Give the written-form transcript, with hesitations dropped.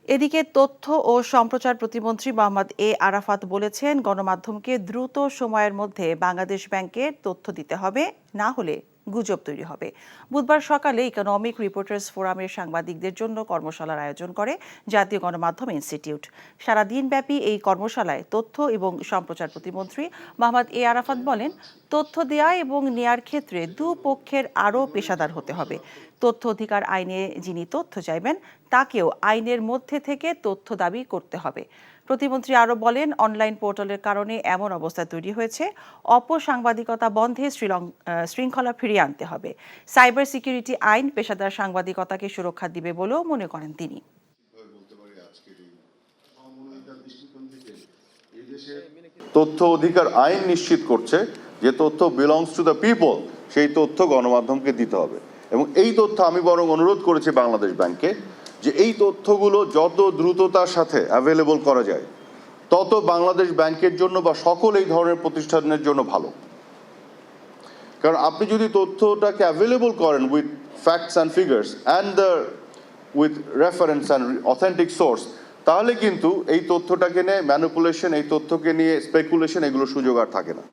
এদিকে তথ্য ও সম্প্রচার প্রতিমন্ত্রী মোহাম্মদ আরাফাত বলেছেন, গণমাধ্যমকে দ্রুত সময়ের মধ্যে বাংলাদেশ ব্যাংকের তথ্য দিতে হবে, না হলে গুজব তৈরি হবে। বুধবার সকালে ইকোনমিক রিপোর্টার্স ফোরামের সাংবাদিকদের জন্য কর্মশালার আয়োজন করে জাতীয় গণমাধ্যম ইনস্টিটিউট। সারাদিনব্যাপী এই কর্মশালায় তথ্য এবং সম্প্রচার প্রতিমন্ত্রী মোহাম্মদ আরাফাত বলেন, তথ্য দেয়া এবং নেয়ার ক্ষেত্রে দুপক্ষের আরও পেশাদার হতে হবে। তথ্য অধিকার আইনে যিনি তথ্য চাইবেন তাকেও আইনের মধ্যে থেকে তথ্য দাবি করতে হবে। প্রতিমন্ত্রী আরও বলেন, অনলাইন পোর্টালের কারণে এমন অবস্থা তৈরি হয়েছে, অপসাংবাদিকতা বন্ধে শৃঙ্খলা ফিরিয়ে আনতে হবে। সাইবার সিকিউরিটি আইন পেশাদার সাংবাদিকতাকে সুরক্ষা দিবে বলেও মনে করেন তিনি। তথ্য অধিকার আইন নিশ্চিত করছে যে তথ্য বিলংস টু দ্য পিপল, সেই তথ্য গণমাধ্যমকে দিতে হবে। এবং এই তথ্য আমি বরং অনুরোধ করেছি বাংলাদেশ ব্যাংকে যে এই তথ্যগুলো যত দ্রুততার সাথে অ্যাভেলেবল করা যায় তত বাংলাদেশ ব্যাংকের জন্য বা সকল এই ধরনের প্রতিষ্ঠানের জন্য ভালো। কারণ আপনি যদি তথ্যটাকে অ্যাভেলেবল করেন with facts and figures and with reference and authentic source, তাহলে কিন্তু এই তথ্যটাকে নিয়ে ম্যানিপুলেশন, এই তথ্যকে নিয়ে স্পেকুলেশন, এগুলো সুযোগ আর থাকে না।